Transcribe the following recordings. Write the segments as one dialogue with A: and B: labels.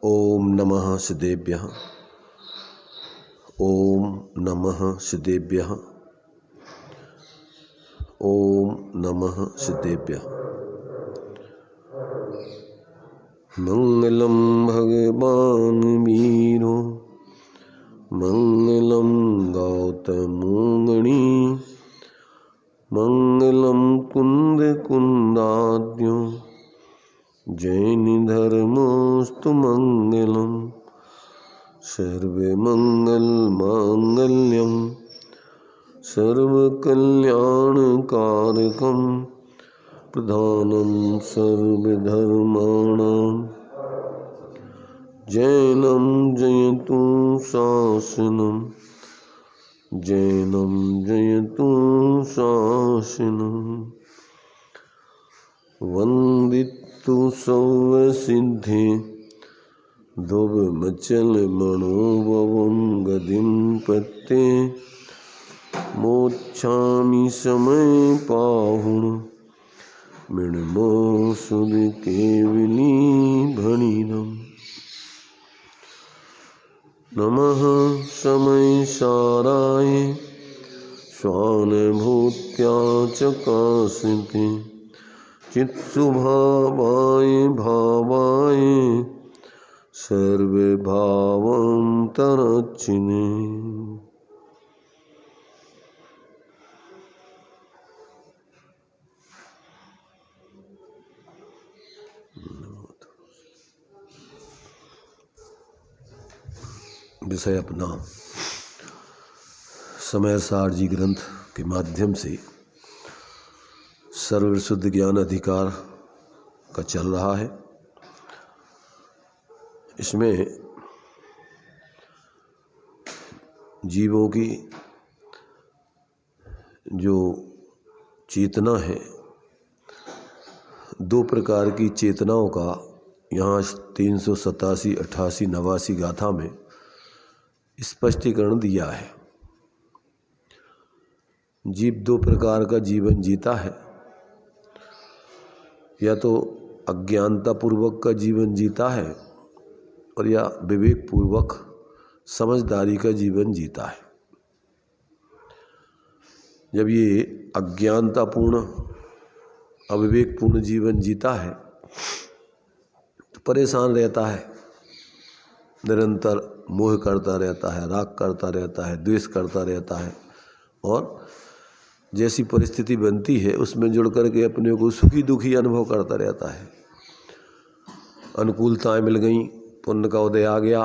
A: ओम नमः सिद्धेभ्यः। ओम नमः सिद्धेभ्यः। ओम नमः सिद्धेभ्यः। मंगलम भगवान मीरो, मंगलम गौतमोगणी, मंगलम कुंद कुंदाद्यो, जैन धर्मोस्तु मंगलम। सर्वे मंगल मांगल्यम सर्व कल्याण कारकम, प्रधानम सर्वधर्माणां जैनम जयतु शासनम, जैनम जयतु शासनम। वंदितु सर्वसिद्धि ध्रुवमचल मनोभवं गतिं पत्ते, मोक्षामि समय पाहुण मृण्मो सुध केवली भणिनम्। नमः समय साराय स्वानुभूत्या चकाशिते, चित्सुभावाय भावाय सर्वभावान्तरच्छिने। विषय अपना समयसार जी ग्रंथ के माध्यम से सर्वशुद्ध ज्ञान अधिकार का चल रहा है। इसमें जीवों की जो चेतना है, दो प्रकार की चेतनाओं का यहाँ 387, 88, 89 गाथा में स्पष्टीकरण दिया है। जीव दो प्रकार का जीवन जीता है, या तो अज्ञानता पूर्वक का जीवन जीता है और या विवेक पूर्वक समझदारी का जीवन जीता है। जब ये अज्ञानतापूर्ण अविवेकपूर्ण जीवन जीता है तो परेशान रहता है, निरंतर मोह करता रहता है, राग करता रहता है, द्वेष करता रहता है, और जैसी परिस्थिति बनती है उसमें जुड़ करके अपने को सुखी दुखी अनुभव करता रहता है। अनुकूलताएं मिल गई, पुण्य का उदय आ गया,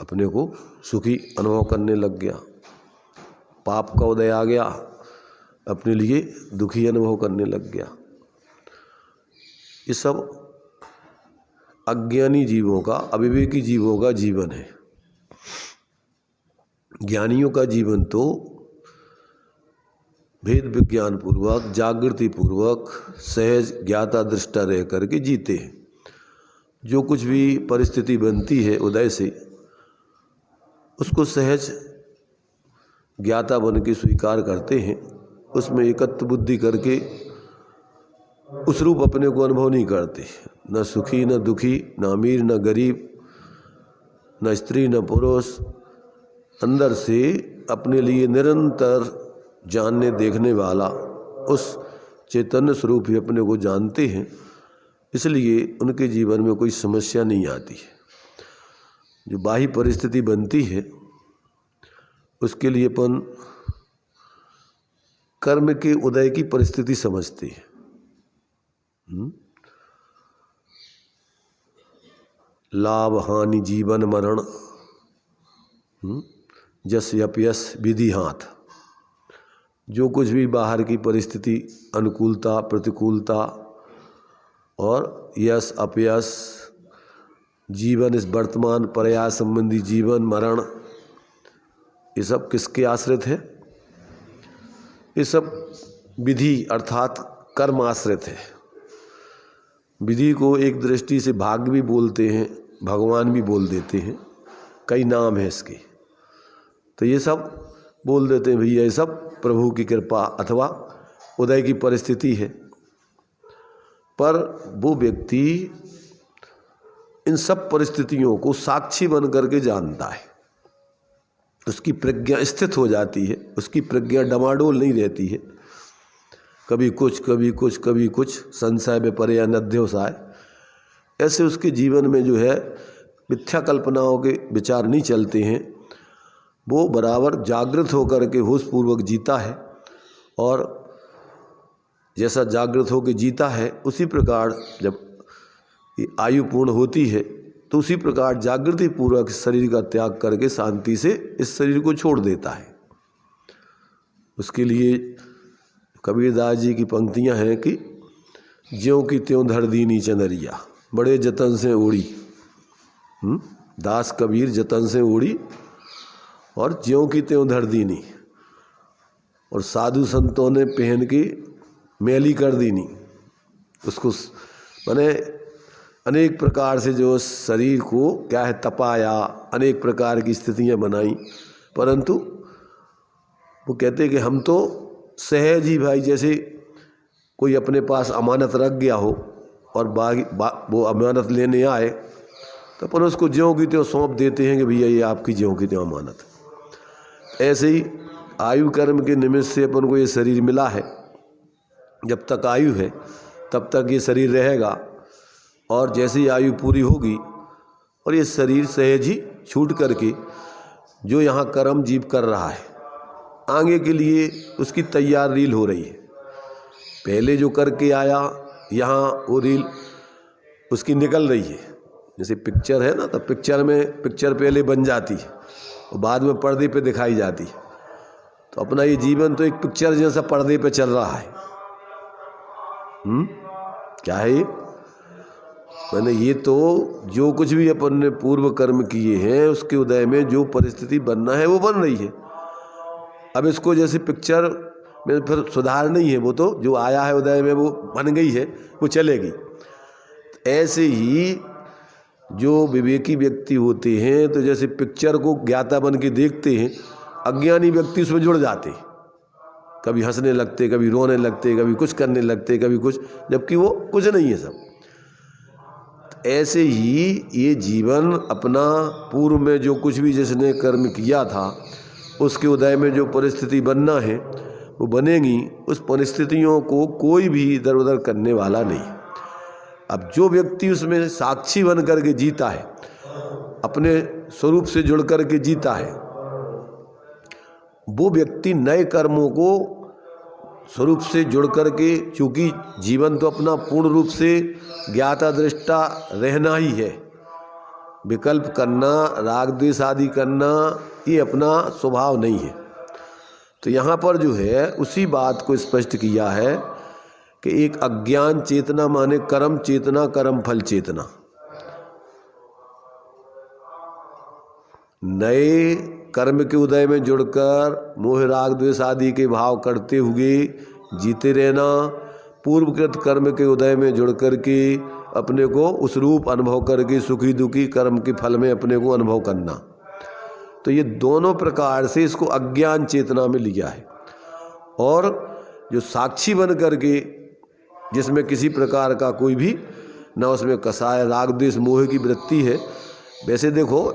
A: अपने को सुखी अनुभव करने लग गया। पाप का उदय आ गया, अपने लिए दुखी अनुभव करने लग गया। ये सब अज्ञानी जीवों का, अविवेकी जीवों का जीवन है। ज्ञानियों का जीवन तो भेद विज्ञान पूर्वक, जागृति पूर्वक, सहज ज्ञाता दृष्टा रह करके जीते हैं। जो कुछ भी परिस्थिति बनती है उदय से, उसको सहज ज्ञाता बन के स्वीकार करते हैं। उसमें एकत्व बुद्धि करके उस रूप अपने को अनुभव नहीं करते, न सुखी न दुखी, न अमीर न गरीब, न स्त्री न पुरुष। अंदर से अपने लिए निरंतर जानने देखने वाला उस चैतन्य स्वरूप ही अपने को जानते हैं, इसलिए उनके जीवन में कोई समस्या नहीं आती है। जो बाह्य परिस्थिति बनती है उसके लिए अपन कर्म के उदय की परिस्थिति समझते हैं। लाभ हानि जीवन मरण, जस अपयस विधि हाथ। जो कुछ भी बाहर की परिस्थिति, अनुकूलता प्रतिकूलता और यश अपयश, जीवन इस वर्तमान पर्याय संबंधी जीवन मरण, ये सब किसके आश्रित है? ये सब विधि अर्थात कर्म आश्रित है। विधि को एक दृष्टि से भाग्य भी बोलते हैं, भगवान भी बोल देते हैं, कई नाम है इसके। तो ये सब बोल देते हैं भैया ये सब प्रभु की कृपा अथवा उदय की परिस्थिति है। पर वो व्यक्ति इन सब परिस्थितियों को साक्षी बन करके जानता है। उसकी प्रज्ञा स्थित हो जाती है, उसकी प्रज्ञा डमाडोल नहीं रहती है, कभी कुछ कभी कुछ कभी कुछ, संशय में परे अनध्योसाय। ऐसे उसके जीवन में जो है मिथ्या कल्पनाओं के विचार नहीं चलते हैं। वो बराबर जागृत होकर के होशपूर्वक जीता है, और जैसा जागृत होकर जीता है उसी प्रकार जब ये आयु पूर्ण होती है तो उसी प्रकार जागृति पूर्वक शरीर का त्याग करके शांति से इस शरीर को छोड़ देता है। उसके लिए कबीरदास जी की पंक्तियां हैं कि ज्यों की त्यों धर दीनी चंदरिया, बड़े जतन से उड़ी। दास कबीर जतन से उड़ी और ज्यों की त्यों धर दीनी, और साधु संतों ने पहन के मैली कर दीनी। उसको माने अनेक प्रकार से जो शरीर को क्या है तपाया, अनेक प्रकार की स्थितियां बनाई, परंतु वो कहते कि हम तो सहज ही भाई, जैसे कोई अपने पास अमानत रख गया हो और वो अमानत लेने आए तो अपन उसको ज्यों की त्यों सौंप देते हैं कि भैया ये आपकी ज्यों की त्यों अमानत। ऐसे ही आयु कर्म के निमित्त से अपन को ये शरीर मिला है, जब तक आयु है तब तक ये शरीर रहेगा, और जैसे ही आयु पूरी होगी और ये शरीर सहज ही छूट करके जो यहाँ कर्म जीव कर रहा है आगे के लिए उसकी तैयार रील हो रही है। पहले जो करके आया यहाँ वो रील उसकी निकल रही है। जैसे पिक्चर है ना, तो पिक्चर पहले बन जाती है और बाद में पर्दे पे दिखाई जाती है। तो अपना ये जीवन तो एक पिक्चर जैसा पर्दे पे चल रहा है। क्या है ये? मैंने ये तो जो कुछ भी अपन ने पूर्व कर्म किए हैं उसके उदय में जो परिस्थिति बनना है वो बन रही है। अब इसको जैसे पिक्चर में फिर सुधार नहीं है, वो तो जो आया है उदय में वो बन गई है, वो चलेगी। ऐसे ही जो विवेकी व्यक्ति होते हैं तो जैसे पिक्चर को ज्ञाता बन के देखते हैं, अज्ञानी व्यक्ति उसमें जुड़ जाते, कभी हंसने लगते, कभी रोने लगते, कभी कुछ करने लगते, कभी कुछ, जबकि वो कुछ नहीं है सब। ऐसे ही ये जीवन अपना पूर्व में जो कुछ भी जिसने कर्म किया था उसके उदय में जो परिस्थिति बनना है वो बनेगी। उस परिस्थितियों को कोई भी इधर उधर करने वाला नहीं। अब जो व्यक्ति उसमें साक्षी बन करके जीता है, अपने स्वरूप से जुड़ करके जीता है, वो व्यक्ति नए कर्मों को स्वरूप से जुड़ करके, चूँकि जीवन तो अपना पूर्ण रूप से ज्ञाता दृष्टा रहना ही है, विकल्प करना, राग द्वेष आदि करना ये अपना स्वभाव नहीं है। तो यहाँ पर जो है उसी बात को स्पष्ट किया है कि एक अज्ञान चेतना माने कर्म चेतना, कर्म फल चेतना। नए कर्म के उदय में जुड़कर मोह राग द्वेष आदि के भाव करते हुए जीते रहना, पूर्वकृत कर्म के उदय में जुड़ करके अपने को उस रूप अनुभव करके सुखी दुखी कर्म के फल में अपने को अनुभव करना। तो ये दोनों प्रकार से इसको अज्ञान चेतना में लिया है। और जो साक्षी बन करके जिसमें किसी प्रकार का कोई भी न उसमें कसाय राग द्वेष मोह की वृत्ति है। वैसे देखो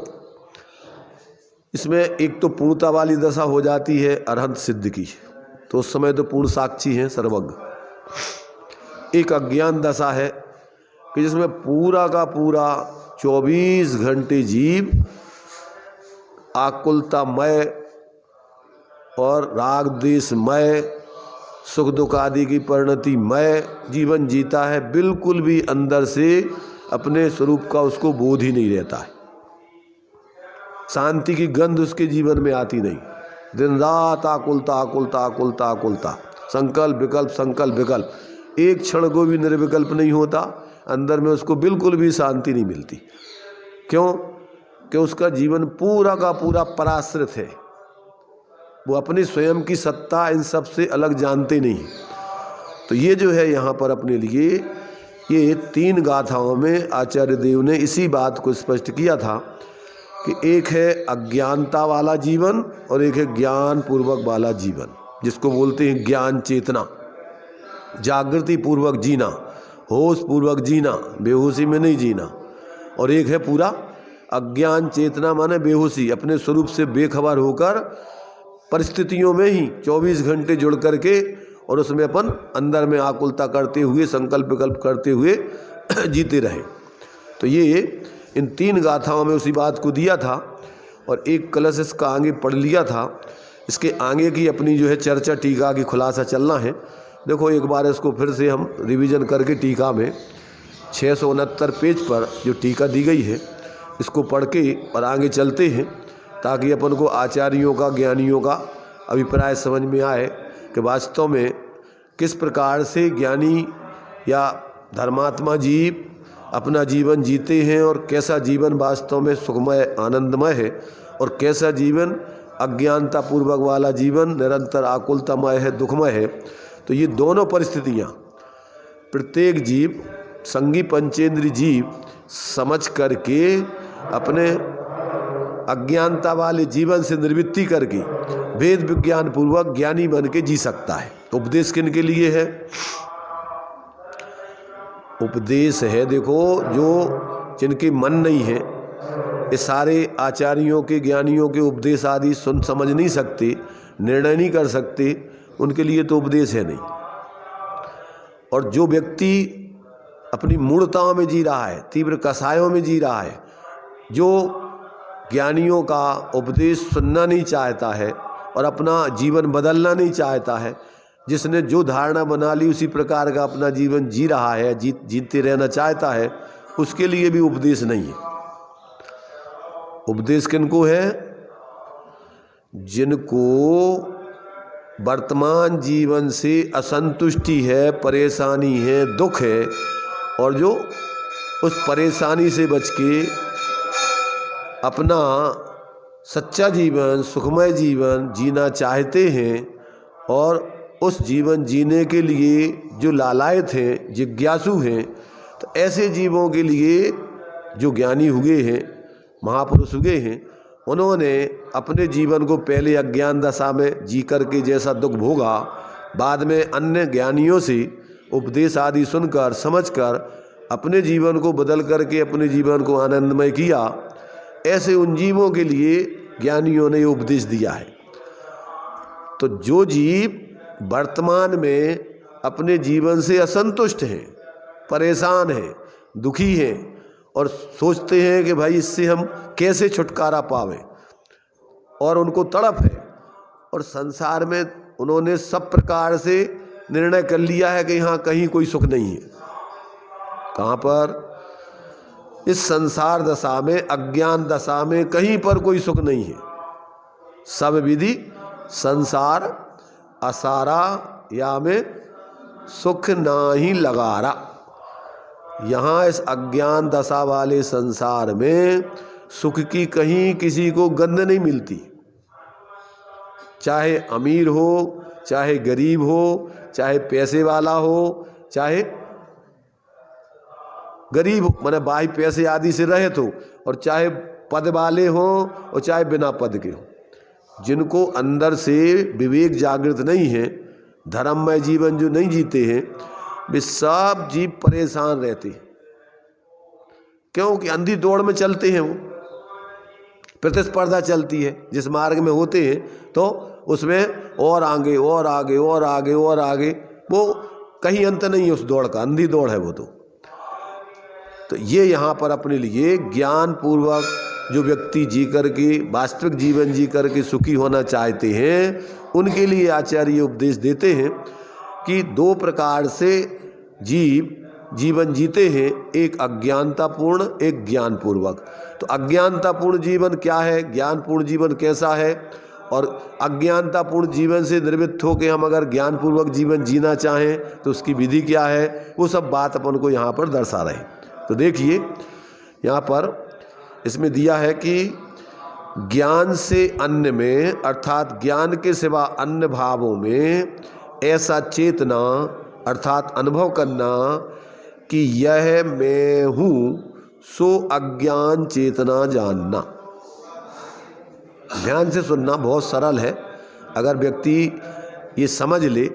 A: इसमें एक तो पूर्णता वाली दशा हो जाती है अरहंत सिद्ध की, तो उस समय तो पूर्ण साक्षी हैं सर्वज्ञ। एक अज्ञान दशा है कि जिसमें पूरा का पूरा 24 घंटे जीव आकुलतामय और राग द्वेषमय सुख दुख आदि की परिणतिमय जीवन जीता है। बिल्कुल भी अंदर से अपने स्वरूप का उसको बोध ही नहीं रहता है। शांति की गंध उसके जीवन में आती नहीं। दिन रात आकुलता आकुलता आकुलता आकुलता, संकल्प विकल्प संकल्प विकल्प, एक क्षण को भी निर्विकल्प नहीं होता। अंदर में उसको बिल्कुल भी शांति नहीं मिलती। क्यों? कि उसका जीवन पूरा का पूरा पराश्रित है। वो अपनी स्वयं की सत्ता इन सब से अलग जानते नहीं। तो ये जो है यहाँ पर अपने लिए ये 3 गाथाओं में आचार्य देव ने इसी बात को स्पष्ट किया था कि एक है अज्ञानता वाला जीवन और एक है ज्ञान पूर्वक वाला जीवन, जिसको बोलते हैं ज्ञान चेतना। जागृति पूर्वक जीना, होश पूर्वक जीना, बेहोशी में नहीं जीना। और एक है पूरा अज्ञान चेतना, माने बेहोशी, अपने स्वरूप से बेखबर होकर परिस्थितियों में ही 24 घंटे जुड़ करके और उसमें अपन अंदर में आकुलता करते हुए, संकल्प विकल्प करते हुए जीते रहे। तो ये इन 3 गाथाओं में उसी बात को दिया था और एक कलश इसका आगे पढ़ लिया था। इसके आगे की अपनी जो है चर्चा टीका की खुलासा चलना है। देखो एक बार इसको फिर से हम रिवीजन करके टीका में 669 पेज पर जो टीका दी गई है इसको पढ़ के और आगे चलते हैं, ताकि अपन को आचार्यों का, ज्ञानियों का अभिप्राय समझ में आए कि वास्तव में किस प्रकार से ज्ञानी या धर्मात्मा जीव अपना जीवन जीते हैं और कैसा जीवन वास्तव में सुखमय आनंदमय है और कैसा जीवन अज्ञानता पूर्वक वाला जीवन निरंतर आकुलतामय है, दुखमय है। तो ये दोनों परिस्थितियाँ प्रत्येक जीव, संगी पंचेंद्री जीव समझ करके अपने अज्ञानता वाले जीवन से निवृत्ति करके वेद विज्ञान पूर्वक ज्ञानी बन के जी सकता है। उपदेश किन के लिए है? उपदेश है देखो जो जिनके मन नहीं है, ये सारे आचार्यों के, ज्ञानियों के उपदेश आदि सुन समझ नहीं सकते, निर्णय नहीं कर सकते, उनके लिए तो उपदेश है नहीं। और जो व्यक्ति अपनी मूढ़ताओं में जी रहा है, तीव्र कसायों में जी रहा है, जो ज्ञानियों का उपदेश सुनना नहीं चाहता है और अपना जीवन बदलना नहीं चाहता है, जिसने जो धारणा बना ली उसी प्रकार का अपना जीवन जी रहा है, जीते रहना चाहता है, उसके लिए भी उपदेश नहीं है। उपदेश किनको है? जिनको वर्तमान जीवन से असंतुष्टि है, परेशानी है, दुख है और जो उस परेशानी से बच के अपना सच्चा जीवन, सुखमय जीवन जीना चाहते हैं और उस जीवन जीने के लिए जो लालायत हैं, जिज्ञासु हैं, तो ऐसे जीवों के लिए जो ज्ञानी हुए हैं, महापुरुष हुए हैं, उन्होंने अपने जीवन को पहले अज्ञान दशा में जी करके जैसा दुख भोगा, बाद में अन्य ज्ञानियों से उपदेश आदि सुनकर समझकर अपने जीवन को बदल करके अपने जीवन को आनंदमय किया। ऐसे उन जीवों के लिए ज्ञानियों ने उपदेश दिया है। तो जो जीव वर्तमान में अपने जीवन से असंतुष्ट हैं, परेशान हैं, दुखी हैं और सोचते हैं कि भाई इससे हम कैसे छुटकारा पावें और उनको तड़प है और संसार में उन्होंने सब प्रकार से निर्णय कर लिया है कि यहाँ कहीं कोई सुख नहीं है। कहाँ पर? इस संसार दशा में, अज्ञान दशा में कहीं पर कोई सुख नहीं है। सब विधि संसार असारा या में सुख नाही लगारा। यहाँ इस अज्ञान दशा वाले संसार में सुख की कहीं किसी को गंध नहीं मिलती। चाहे अमीर हो, चाहे गरीब हो, चाहे पैसे वाला हो, चाहे गरीब माने बाई पैसे आदि से रहे तो, और चाहे पद वाले हों और चाहे बिना पद के हों। जिनको अंदर से विवेक जागृत नहीं है, धर्ममय जीवन जो नहीं जीते हैं, वे सब जीव परेशान रहते हैं। क्योंकि अंधी दौड़ में चलते हैं, वो प्रतिस्पर्धा चलती है। जिस मार्ग में होते हैं तो उसमें और आगे और आगे और आगे और आगे, वो कहीं अंत नहीं है उस दौड़ का, अंधी दौड़ है वो तो ये यहाँ पर अपने लिए ज्ञान पूर्वक जो व्यक्ति जी करके वास्तविक जीवन जी करके सुखी होना चाहते हैं, उनके लिए आचार्य उपदेश देते हैं कि 2 प्रकार से जीव जीवन जीते हैं, एक अज्ञानतापूर्ण, एक ज्ञानपूर्वक। तो अज्ञानतापूर्ण जीवन क्या है, ज्ञानपूर्ण जीवन कैसा है, और अज्ञानतापूर्ण जीवन से निर्वृत्त होकर हम अगर ज्ञानपूर्वक जीवन जीना चाहें तो उसकी विधि क्या है, वो सब बात अपन को यहाँ पर दर्शा रहे। तो देखिए यहाँ पर इसमें दिया है कि ज्ञान से अन्य में, अर्थात ज्ञान के सिवा अन्य भावों में ऐसा चेतना अर्थात अनुभव करना कि यह मैं हूँ, सो अज्ञान चेतना जानना। ध्यान से सुनना, बहुत सरल है। अगर व्यक्ति ये समझ ले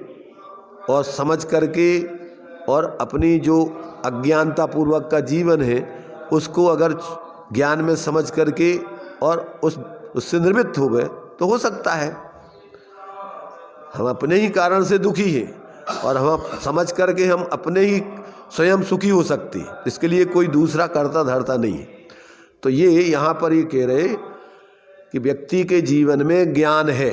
A: और समझ करके और अपनी जो अज्ञानता पूर्वक का जीवन है उसको अगर ज्ञान में समझ करके और उससे निर्मित हो गए तो हो सकता है। हम अपने ही कारण से दुखी हैं और हम समझ करके हम अपने ही स्वयं सुखी हो सकते हैं, इसके लिए कोई दूसरा करता धरता नहीं है। तो ये यहाँ पर ये कह रहे कि व्यक्ति के जीवन में ज्ञान है।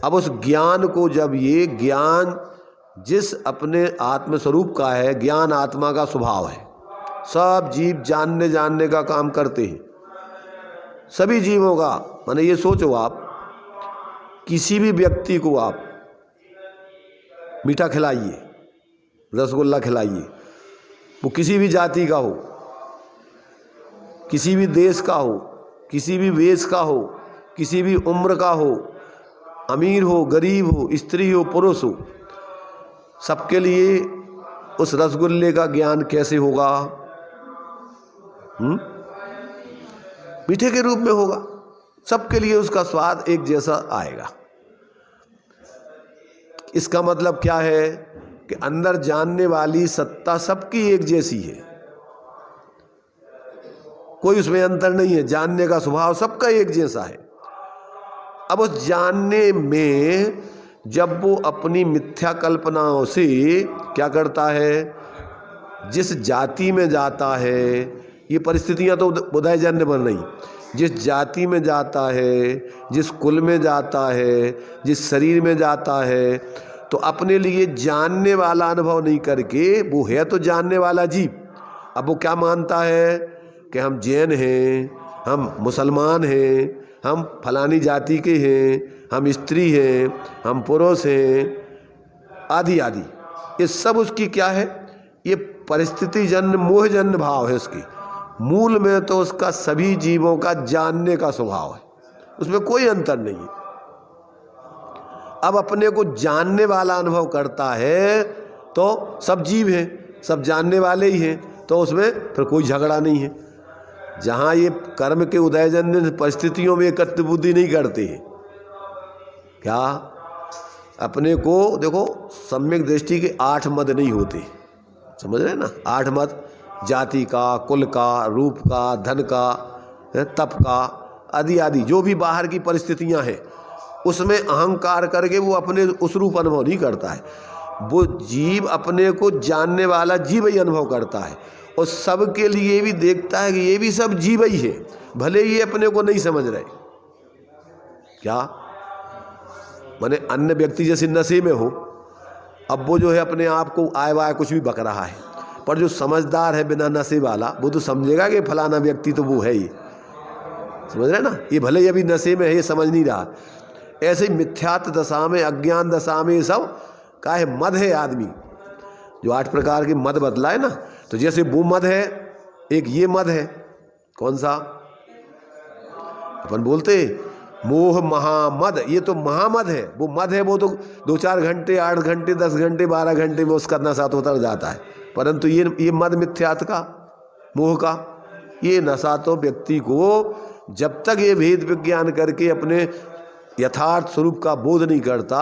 A: अब उस ज्ञान को जब ये ज्ञान जिस अपने आत्मस्वरूप का है, ज्ञान आत्मा का स्वभाव है, सब जीव जानने का काम करते हैं, सभी जीवों का। माने ये सोचो आप, किसी भी व्यक्ति को आप मीठा खिलाइए, रसगुल्ला खिलाइए, वो किसी भी जाति का हो, किसी भी देश का हो, किसी भी वेश का हो, किसी भी उम्र का हो, अमीर हो, गरीब हो, स्त्री हो, पुरुष हो, सबके लिए उस रसगुल्ले का ज्ञान कैसे होगा? मीठे के रूप में होगा। सबके लिए उसका स्वाद एक जैसा आएगा। इसका मतलब क्या है कि अंदर जानने वाली सत्ता सबकी एक जैसी है, कोई उसमें अंतर नहीं है। जानने का स्वभाव सबका एक जैसा है। अब उस जानने में जब वो अपनी मिथ्या कल्पनाओं से क्या करता है, जिस जाति में जाता है, ये परिस्थितियां तो बुधायजन्य बन रही, जिस जाति में जाता है, जिस कुल में जाता है, जिस शरीर में जाता है, तो अपने लिए जानने वाला अनुभव नहीं करके, वो है तो जानने वाला जीव, अब वो क्या मानता है कि हम जैन हैं, हम मुसलमान हैं, हम फलानी जाति के हैं, हम स्त्री हैं, हम पुरुष हैं, आदि आदि। ये सब उसकी क्या है? ये परिस्थिति जन्य मोहजन्य भाव है उसकी। मूल में तो उसका सभी जीवों का जानने का स्वभाव है, उसमें कोई अंतर नहीं है। अब अपने को जानने वाला अनुभव करता है तो सब जीव हैं, सब जानने वाले ही हैं, तो उसमें फिर कोई झगड़ा नहीं है। जहाँ ये कर्म के उदयजन्य परिस्थितियों में एकत्र बुद्धि नहीं करते हैं, क्या अपने को देखो, सम्यक दृष्टि के 8 मद नहीं होते, समझ रहे हैं ना? 8 मद, जाति का, कुल का, रूप का, धन का, तप का, आदि आदि, जो भी बाहर की परिस्थितियां हैं उसमें अहंकार करके वो अपने उस रूप अनुभव नहीं करता है। वो जीव अपने को जानने वाला जीव ही अनुभव करता है और सबके लिए भी देखता है कि ये भी सब जीव ही है, भले ये अपने को नहीं समझ रहे। क्या माने अन्य व्यक्ति जैसे नशे में हो, अब वो जो है अपने आप को आए वाय कुछ भी बक रहा है, पर जो समझदार है बिना नशे वाला, वो तो समझेगा कि फलाना व्यक्ति तो वो है ही, समझ रहे ना? ये भले ही अभी नशे में है, ये समझ नहीं रहा। ऐसे मिथ्यात्व दशा में, अज्ञान दशा में, सब का है मद है आदमी, जो 8 प्रकार के मद बतलाए ना। तो जैसे वो मद है, एक ये मद है, कौन सा अपन बोलते मोह महामद, ये तो महामद है। वो मद है, वो तो 2-4 घंटे, 8 घंटे, 10 घंटे, 12 घंटे में उसका नशा तो उतर जाता है। परंतु ये मद मिथ्यात्व का, मोह का, ये नशा तो व्यक्ति को जब तक ये भेद विज्ञान करके अपने यथार्थ स्वरूप का बोध नहीं करता,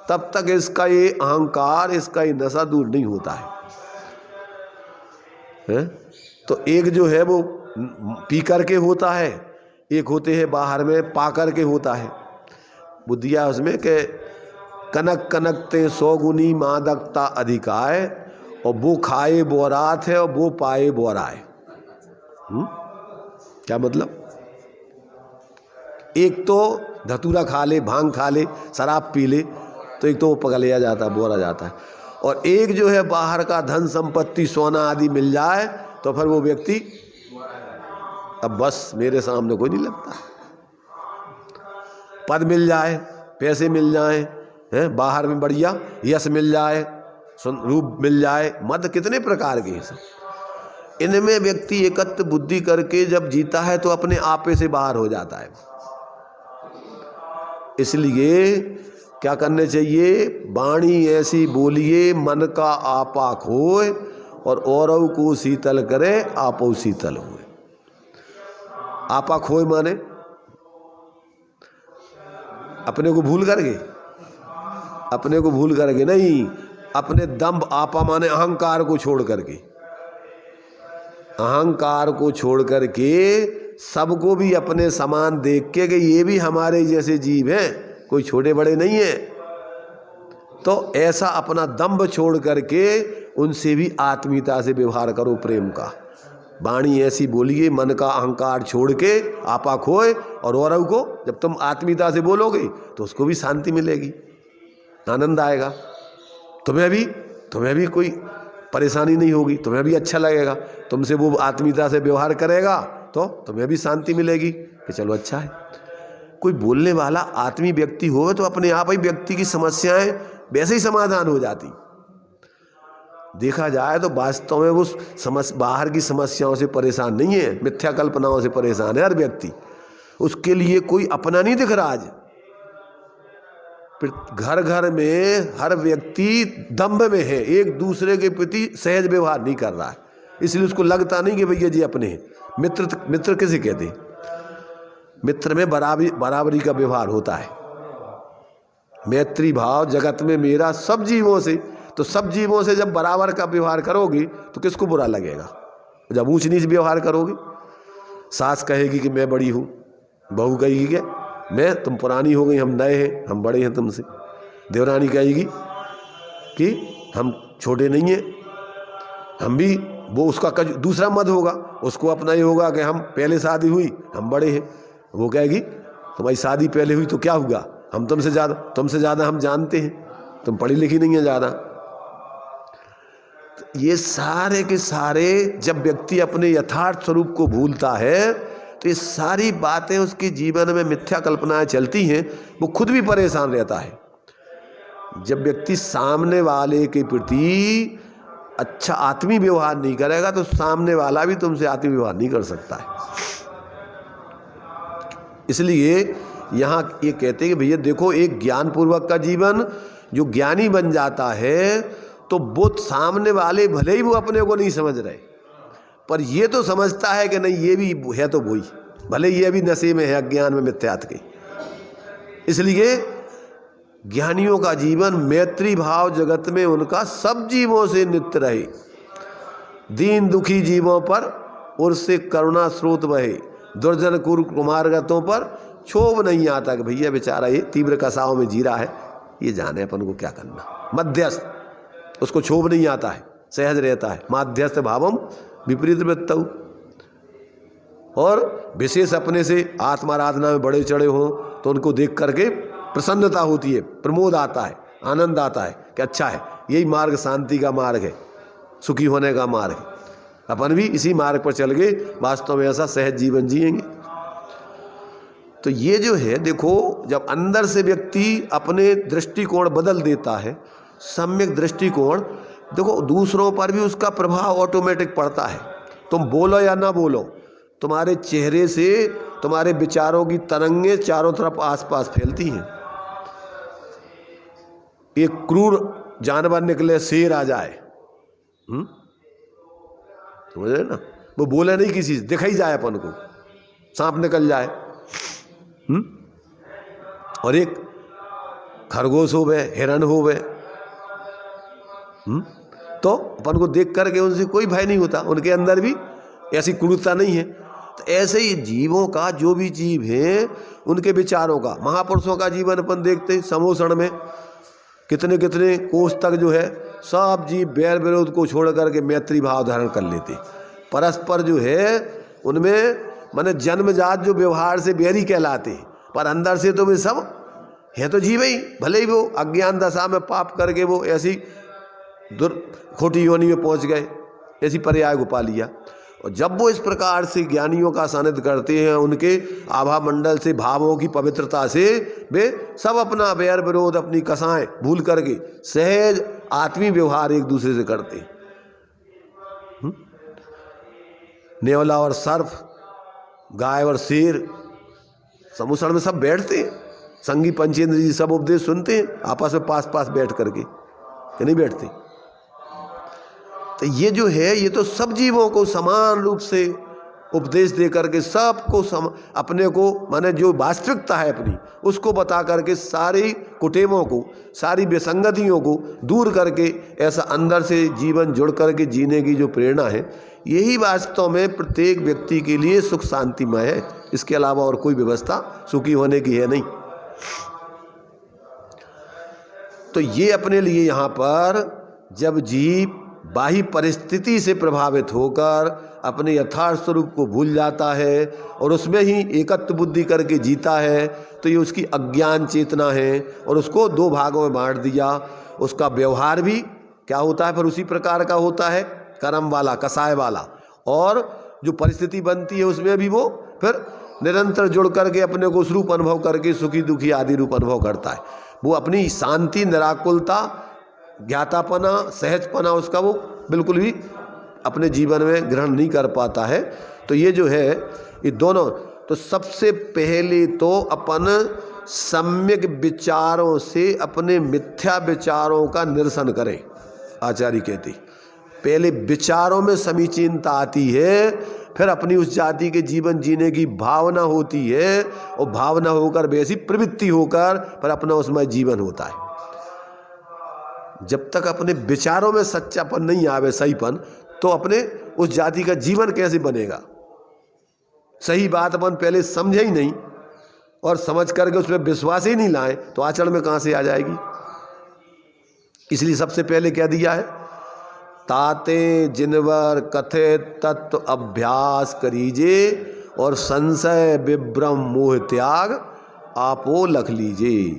A: तब तक इसका ये अहंकार, इसका ये नशा दूर नहीं होता है? तो एक जो है वो पी करके होता है, एक होते हैं बाहर में पा करके होता है। बुद्धिया उसमें के कनक कनकते 100 गुनी मादकता अधिकाय, और वो खाए बोरात है और वो पाए बोराए। क्या मतलब? एक तो धतूरा खा ले, भांग खा ले, शराब पी ले, तो एक तो वो पगलिया जाता है, बोरा जाता है। और एक जो है बाहर का धन संपत्ति, सोना आदि मिल जाए तो फिर वो व्यक्ति अब बस मेरे सामने कोई नहीं लगता। पद मिल जाए, पैसे मिल जाए, हैं बाहर में बढ़िया यश मिल जाए, रूप मिल जाए, मद कितने प्रकार के हैं सब। इनमें व्यक्ति एकत्र बुद्धि करके जब जीता है तो अपने आपे से बाहर हो जाता है। इसलिए क्या करने चाहिए? वाणी ऐसी बोलिए मन का आपा खोए, और औरों को शीतल करे आपो शीतल हुए। आपा खोए माने अपने को भूल करके, अपने को भूल करके नहीं, अपने दंभ, आपा माने अहंकार को छोड़ करके, अहंकार को छोड़ करके सबको भी अपने समान देख के कि ये भी हमारे जैसे जीव हैं, कोई छोटे बड़े नहीं है, तो ऐसा अपना दंभ छोड़ करके उनसे भी आत्मीयता से व्यवहार करो, प्रेम का। वाणी ऐसी बोलिए, मन का अहंकार छोड़ के आपा खोए, और औरों को जब तुम आत्मीयता से बोलोगे तो उसको भी शांति मिलेगी, आनंद आएगा, तुम्हें भी कोई परेशानी नहीं होगी, तुम्हें भी अच्छा लगेगा। तुमसे वो आत्मीयता से व्यवहार करेगा तो तुम्हें भी शांति मिलेगी कि चलो अच्छा है। कोई बोलने वाला आत्मी व्यक्ति हो तो अपने आप ही व्यक्ति की समस्याएं वैसे ही समाधान हो जाती। देखा जाए तो वास्तव में वो बाहर की समस्याओं से परेशान नहीं है, मिथ्या कल्पनाओं से परेशान है हर व्यक्ति। उसके लिए कोई अपना नहीं दिख रहा आज। घर घर में हर व्यक्ति दंभ में है, एक दूसरे के प्रति सहज व्यवहार नहीं कर रहा है, इसलिए उसको लगता नहीं कि भैया जी अपने हैं। मित्र किसे कहते हैं? मित्र में बराबरी का व्यवहार होता है। मैत्री भाव जगत में मेरा सब जीवों से, तो सब जीवों से जब बराबर का व्यवहार करोगी तो किसको बुरा लगेगा? जब ऊंच नीच व्यवहार करोगी, सास कहेगी कि मैं बड़ी हूँ, बहू कहेगी कि तुम पुरानी हो गई, हम नए हैं, हम बड़े हैं तुमसे। देवरानी कहेगी कि हम छोटे नहीं हैं, हम भी, वो उसका दूसरा मत होगा, उसको अपना ही होगा कि हम पहले शादी हुई, हम बड़े हैं। वो कहेगी तुम्हारी शादी पहले हुई तो क्या हुआ, हम तुमसे ज़्यादा हम जानते हैं, तुम पढ़ी लिखी नहीं है ज़्यादा। तो ये सारे के सारे जब व्यक्ति अपने यथार्थ स्वरूप को भूलता है तो ये सारी बातें उसके जीवन में मिथ्या कल्पनाएं चलती हैं, वो खुद भी परेशान रहता है। जब व्यक्ति सामने वाले के प्रति अच्छा आत्मीय व्यवहार नहीं करेगा तो सामने वाला भी तुमसे आत्मीय व्यवहार नहीं कर सकता है। इसलिए यहाँ ये कहते हैं कि भैया देखो, एक ज्ञान पूर्वक का जीवन, जो ज्ञानी बन जाता है तो वो सामने वाले भले ही वो अपने को नहीं समझ रहे, पर ये तो समझता है कि नहीं ये भी है तो वही, भले ये भी नशे में है, अज्ञान में, मिथ्यात्व के। इसलिए ज्ञानियों का जीवन मैत्री भाव जगत में उनका सब जीवों से नित्य रहे, दीन दुखी जीवों पर उनसे करुणा स्रोत बहे, दुर्जन कुमार्गतों पर क्षोभ नहीं आता कि भैया बेचारा ये तीव्र कसाओं में जी रहा है, ये जाने अपन को क्या करना। मध्यस्थ, उसको क्षोभ नहीं आता है, सहज रहता है। माध्यस्थ भावम विपरीत वृत्तौ, और विशेष अपने से आत्माराधना में बड़े चढ़े हों तो उनको देख करके प्रसन्नता होती है, प्रमोद आता है, आनंद आता है कि अच्छा है, यही मार्ग शांति का मार्ग है, सुखी होने का मार्ग है। अपन भी इसी मार्ग पर चल गए, वास्तव में ऐसा सहज जीवन जिएंगे। तो ये जो है देखो, जब अंदर से व्यक्ति अपने दृष्टिकोण बदल देता है, सम्यक दृष्टिकोण, देखो दूसरों पर भी उसका प्रभाव ऑटोमेटिक पड़ता है। तुम बोलो या ना बोलो, तुम्हारे चेहरे से तुम्हारे विचारों की तरंगें चारों तरफ आसपास फैलती हैं। एक क्रूर जानवर निकले, शेर आ जाए, समझ रहे ना, वो बोले नहीं किसी से, दिखाई जाए अपन को, सांप निकल जाए, और एक खरगोश हो गए, हिरण हो गए, तो अपन को देख करके उनसे कोई भय नहीं होता, उनके अंदर भी ऐसी क्रूरता नहीं है। तो ऐसे ही जीवों का, जो भी जीव हैं उनके विचारों का, महापुरुषों का जीवन अपन देखते हैं, समोषण में कितने कितने कोष तक जो है सब जीव बैर विरोध को छोड़ करके मैत्री भाव धारण कर लेते, परस्पर जो है उनमें माने जन्मजात जो व्यवहार से बैरी कहलाते, पर अंदर से तो वे सब है तो जीव ही, भले ही वो अज्ञान दशा में पाप करके वो ऐसी खोटी योनि में पहुंच गए, ऐसी पर्याय को पा लिया। और जब वो इस प्रकार से ज्ञानियों का सानिध्य करते हैं, उनके आभा मंडल से, भावों की पवित्रता से, वे सब अपना बैर विरोध, अपनी कसाएं भूल करके सहज आत्मीय व्यवहार एक दूसरे से करते हैं। नेवला और सर्प, गाय और शेर समूषण में सब बैठते हैं, संगी पंचेंद्र जी सब उपदेश सुनते हैं आपस में पास पास बैठ करके, कि नहीं बैठते? तो ये जो है, ये तो सब जीवों को समान रूप से उपदेश दे करके सबको अपने को, माने जो वास्तविकता है अपनी, उसको बता करके सारी कुटेवों को, सारी विसंगतियों को दूर करके ऐसा अंदर से जीवन जुड़ करके जीने की जो प्रेरणा है, यही वास्तव में प्रत्येक व्यक्ति के लिए सुख शांतिमय है। इसके अलावा और कोई व्यवस्था सुखी होने की है नहीं। तो ये अपने लिए यहाँ पर जब जीव बाह्य परिस्थिति से प्रभावित होकर अपने यथार्थ स्वरूप को भूल जाता है और उसमें ही एकत्व बुद्धि करके जीता है, तो ये उसकी अज्ञान चेतना है। और उसको दो भागों में बांट दिया। उसका व्यवहार भी क्या होता है फिर उसी प्रकार का होता है, कर्म वाला, कसाय वाला। और जो परिस्थिति बनती है उसमें भी वो फिर निरंतर जुड़ करके अपने को उस रूप अनुभव करके सुखी दुखी आदि रूप अनुभव करता है। वो अपनी शांति, निराकुलता, ज्ञातापना, सहजपना उसका वो बिल्कुल भी अपने जीवन में ग्रहण नहीं कर पाता है। तो ये जो है ये दोनों, तो सबसे पहले तो अपन सम्यक विचारों से अपने मिथ्या विचारों का निरसन करें। आचार्य कहते पहले विचारों में समीचीनता आती है, फिर अपनी उस जाति के जीवन जीने की भावना होती है और भावना होकर वैसी प्रवृत्ति होकर फिर अपना उसमें जीवन होता है। जब तक अपने विचारों में सच्चापन नहीं आवे, सहीपन, तो अपने उस जाति का जीवन कैसे बनेगा। सही बात अपन पहले समझे ही नहीं और समझ करके उसमें विश्वास ही नहीं लाए तो आचरण में कहाँ से आ जाएगी। इसलिए सबसे पहले क्या दिया है, ताते जिनवर कथे तत्व अभ्यास करीजे और संशय विभ्रम मोह त्याग आपो लख लीजिए।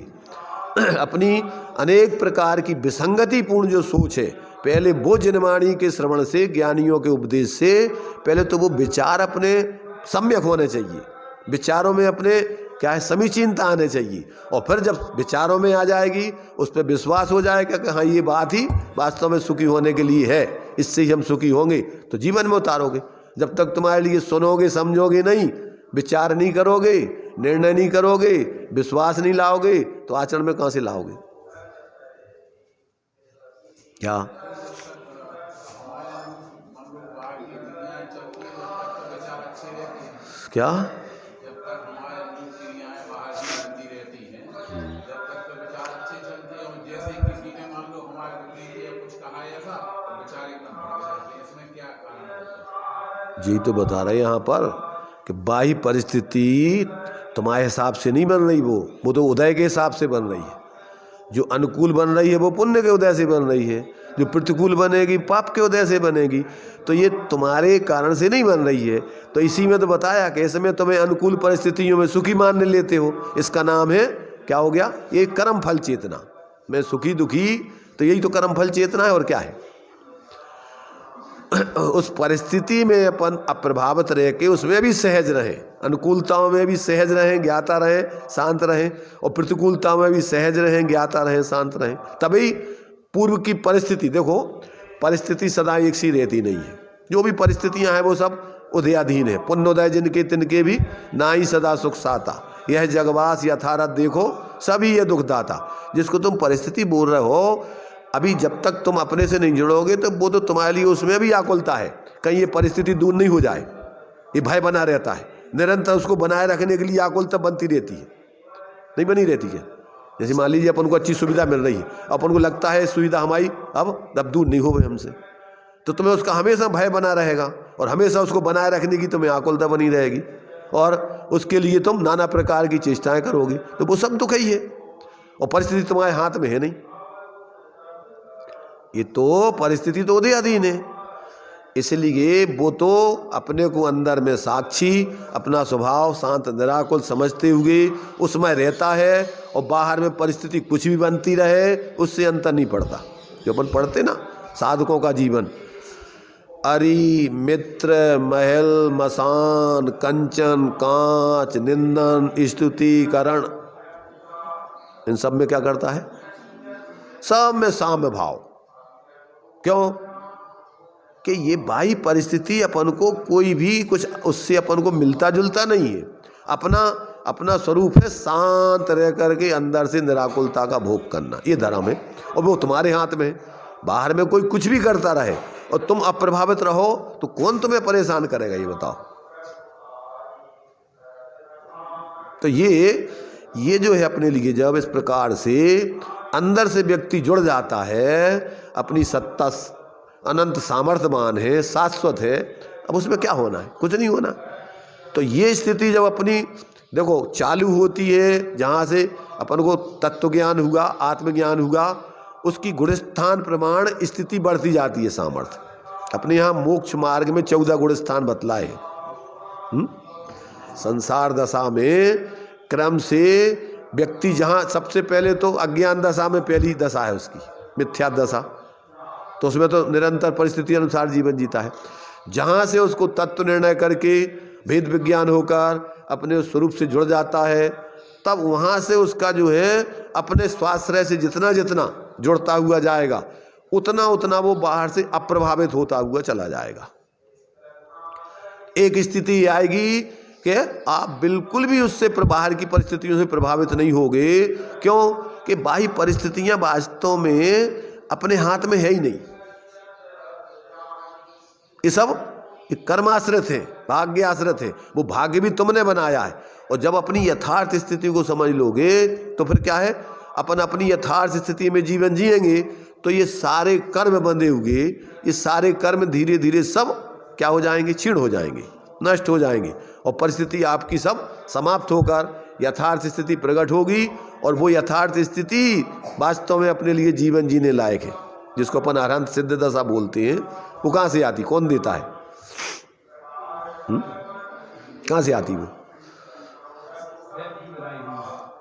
A: अपनी अनेक प्रकार की विसंगतिपूर्ण जो सोच है, पहले वो जिनवाणी के श्रवण से, ज्ञानियों के उपदेश से पहले तो वो विचार अपने सम्यक होने चाहिए। विचारों में अपने क्या है, समीचीनता आने चाहिए। और फिर जब विचारों में आ जाएगी, उस पर विश्वास हो जाएगा कि हाँ ये बात ही वास्तव में सुखी होने के लिए है, इससे ही हम सुखी होंगे, तो जीवन में उतारोगे। जब तक तुम्हारे लिए सुनोगे, समझोगे नहीं, विचार नहीं करोगे, निर्णय नहीं करोगे, विश्वास नहीं लाओगे, तो आचरण में कहाँ से लाओगे। क्या क्या जी तो बता रहे हैं यहाँ पर कि बाह्य परिस्थिति तुम्हारे हिसाब से नहीं बन रही, वो तो उदय के हिसाब से बन रही है। जो अनुकूल बन रही है वो पुण्य के उदय से बन रही है, जो प्रतिकूल बनेगी पाप के उदय से बनेगी। तो ये तुम्हारे कारण से नहीं बन रही है। तो इसी में तो बताया कि इसमें तुम्हें अनुकूल परिस्थितियों में सुखी मान लेते हो, इसका नाम है क्या हो गया, ये कर्म फल चेतना। मैं सुखी दुखी, तो यही तो कर्म फल चेतना है, और क्या है। उस परिस्थिति में अपन अप्रभावित रह के उसमें भी सहज रहें, अनुकूलताओं में भी सहज रहें, ज्ञाता रहें, शांत रहें, और प्रतिकूलताओं में भी सहज रहें, ज्ञाता रहें, शांत रहें। तभी पूर्व की परिस्थिति, देखो परिस्थिति सदा एक सी रहती नहीं है। जो भी परिस्थितियां हैं वो सब उदयाधीन है। पुण्योदय जिनके तिनके भी ना ही सदा सुख साता, यह जगवास यथारथ देखो सभी ये दुखदाता। जिसको तुम परिस्थिति बोल रहे हो, अभी जब तक तुम अपने से नहीं जुड़ोगे तो वो तो तुम्हारे लिए उसमें भी आकुलता है, कहीं ये परिस्थिति दूर नहीं हो जाए, ये भय बना रहता है। निरंतर उसको बनाए रखने के लिए आकुलता बनती रहती है, नहीं बनी रहती है। जैसे मान लीजिए अपन को अच्छी सुविधा मिल रही है, अपन को लगता है सुविधा हमारी अब दूर नहीं हो गई हमसे, तो तुम्हें उसका हमेशा भय बना रहेगा और हमेशा उसको बनाए रखने की तुम्हें आकुलता बनी रहेगी और उसके लिए तुम नाना प्रकार की चेष्टाएं करोगे। तो वो सब दुख ही है और परिस्थिति तुम्हारे हाथ में है नहीं। ये तो परिस्थिति तो उदयाधीन है, इसलिए वो तो अपने को अंदर में साक्षी, अपना स्वभाव शांत निराकुल समझते हुए उसमें रहता है और बाहर में परिस्थिति कुछ भी बनती रहे उससे अंतर नहीं पड़ता। जो अपन पढ़ते ना साधकों का जीवन, अरि मित्र महल मसान कंचन कांच निंदन स्तुति करण, इन सब में क्या करता है, सब में साम्य भाव। क्यों कि ये बाह्य परिस्थिति अपन को कोई भी कुछ उससे अपन को मिलता जुलता नहीं है। अपना स्वरूप है शांत रह करके अंदर से निराकुलता का भोग करना, ये धर्म है और वो तुम्हारे हाथ में है। बाहर में कोई कुछ भी करता रहे और तुम अप्रभावित रहो तो कौन तुम्हें परेशान करेगा, ये बताओ। तो ये जो है अपने लिए जब इस प्रकार से अंदर से व्यक्ति जुड़ जाता है अपनी सत्ता अनंत सामर्थ्यवान है, शाश्वत है, अब उसमें क्या होना है? कुछ नहीं होना। तो ये स्थिति जब अपनी देखो चालू होती है, जहाँ से अपन को तत्व ज्ञान हुआ, आत्मज्ञान हुआ, उसकी गुणस्थान प्रमाण स्थिति बढ़ती जाती है सामर्थ्य। अपने यहाँ मोक्ष मार्ग में 14 गुणस्थान बतलाए। संसार दशा में क्रम से व्यक्ति जहाँ सबसे पहले तो अज्ञान दशा में पहली दशा है उसकी मिथ्या दशा, तो उसमें तो निरंतर परिस्थिति अनुसार जीवन जीता है। जहाँ से उसको तत्व निर्णय करके भेद विज्ञान होकर अपने स्वरूप से जुड़ जाता है, तब वहाँ से उसका जो है अपने स्वाश्रय से जितना जितना जुड़ता हुआ जाएगा, उतना उतना वो बाहर से अप्रभावित होता हुआ चला जाएगा। एक स्थिति आएगी कि आप बिल्कुल भी उससे बाहर की परिस्थितियों से प्रभावित नहीं होगे। क्यों? कि बाह्य परिस्थितियां वास्तव में अपने हाथ में है ही नहीं, ये सब कर्माश्रित है, भाग्य आश्रित है। वो भाग्य भी तुमने बनाया है। और जब अपनी यथार्थ स्थिति को समझ लोगे तो फिर क्या है, अपन अपनी यथार्थ स्थिति में जीवन जिएंगे तो ये सारे कर्म बंधे हुए, ये सारे कर्म धीरे धीरे सब क्या हो जाएंगे? क्षीण हो जाएंगे, नष्ट हो जाएंगे, और परिस्थिति आपकी सब समाप्त होकर यथार्थ स्थिति प्रकट होगी। और वो यथार्थ स्थिति वास्तव में अपने लिए जीवन जीने लायक है, जिसको अपन अरहंत सिद्ध दशा बोलते हैं। वो कहाँ से आती? कौन देता है? कहाँ से आती वो?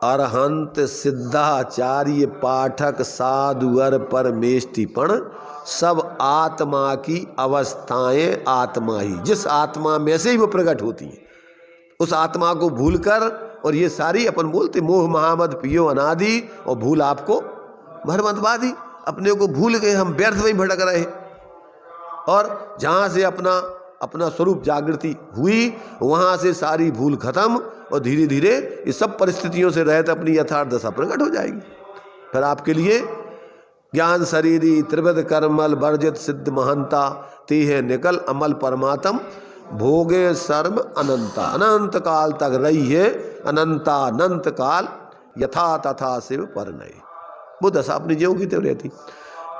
A: अरहंत सिद्धाचार्य पाठक साधुअर परमेष्टिपण, सब आत्मा की अवस्थाएं आत्मा ही, जिस आत्मा में से ही वो प्रकट होती है, उस आत्मा को भूलकर, और ये सारी अपन बोलते मोह महामद पियो अनादि, और भूल आपको भरमतवादी, अपने को भूल गए हम, व्यर्थ में भटक रहे। और जहाँ से अपना स्वरूप जागृति हुई, वहाँ से सारी भूल खत्म, और धीरे धीरे इस सब परिस्थितियों से रहते अपनी यथार्थ दशा प्रकट हो जाएगी। फिर आपके लिए ज्ञान शरीरी त्रिविध कर्मल वर्जित सिद्ध महंता, ते है निकल अमल परमात्म, भोगे सर्व अनंता, अनंत काल तक रही है अनंता, अनंत काल यथा तथा शिव पर नए। वो दशा अपनी ज्यों की त्यों रहती।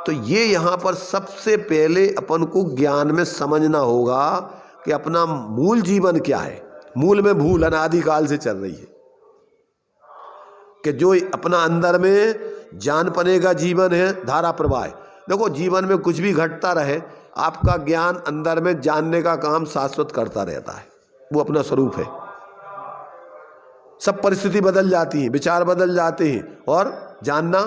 A: तो ये यहाँ पर सबसे पहले अपन को ज्ञान में समझना होगा कि अपना मूल जीवन क्या है। मूल में भूल अनादिकाल से चल रही है, कि जो अपना अंदर में जानपने का जीवन है, धारा प्रवाह। देखो जीवन में कुछ भी घटता रहे, आपका ज्ञान अंदर में जानने का काम शाश्वत करता रहता है, वो अपना स्वरूप है। सब परिस्थिति बदल जाती है, विचार बदल जाते हैं, और जानना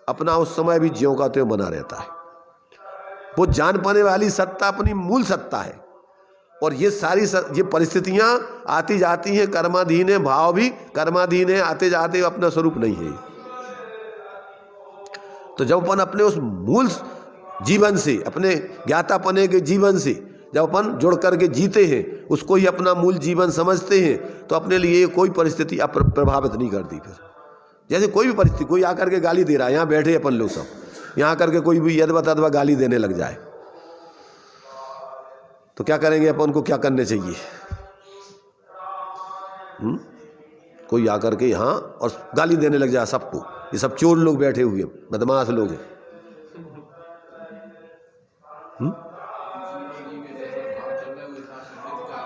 A: अपना उस समय भी ज्यों का त्यों बना रहता है। वो जान पाने वाली सत्ता अपनी मूल सत्ता है। और ये सारी ये परिस्थितियां आती जाती हैं, कर्माधीन है, भाव भी कर्माधीन है, आते जाते अपना स्वरूप नहीं है। तो जब अपन अपने उस मूल जीवन से, अपने ज्ञातापने के जीवन से जब अपन जुड़ करके जीते हैं, उसको ही अपना मूल जीवन समझते हैं, तो अपने लिए कोई परिस्थिति प्रभावित नहीं करती। फिर जैसे कोई भी परिस्थिति, कोई आकर के गाली दे रहा है, यहाँ बैठे अपन लोग सब, यहाँ करके कोई भी यदवा तदवा गाली देने लग जाए, तो क्या करेंगे अपन को? क्या करने चाहिए? कोई आकर के यहाँ और गाली देने लग जाए सबको, ये सब चोर लोग बैठे हुए, बदमाश लोग हैं।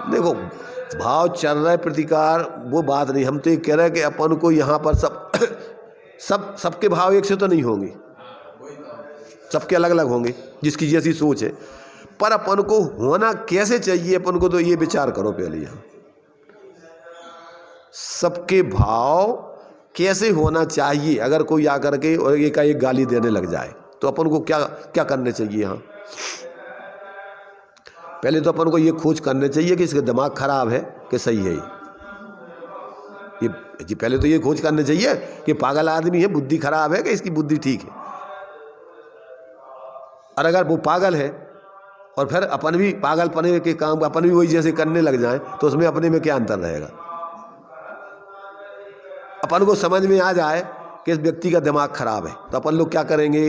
A: देखो भाव चल रहा है, प्रतिकार, वो बात नहीं। हम तो ये कह रहे हैं कि अपन को यहाँ पर सबके भाव एक से तो नहीं होंगे, सबके अलग अलग होंगे, जिसकी जैसी सोच है। पर अपन को होना कैसे चाहिए, अपन को तो ये विचार करो पहले। यहाँ सबके भाव कैसे होना चाहिए? अगर कोई आकर के और एक गाली देने लग जाए, तो अपन को क्या क्या करने चाहिए? यहाँ पहले तो अपन को ये खोज करने चाहिए कि इसका दिमाग खराब है कि सही है। ये पहले तो ये खोज करने चाहिए कि पागल आदमी है, बुद्धि खराब है कि इसकी बुद्धि ठीक है। और अगर वो पागल है और फिर अपन भी पागलपने के काम अपन भी वही जैसे करने लग जाएं, तो उसमें अपने में क्या अंतर रहेगा? अपन को समझ में आ जाए कि इस व्यक्ति का दिमाग खराब है, तो अपन लोग क्या करेंगे?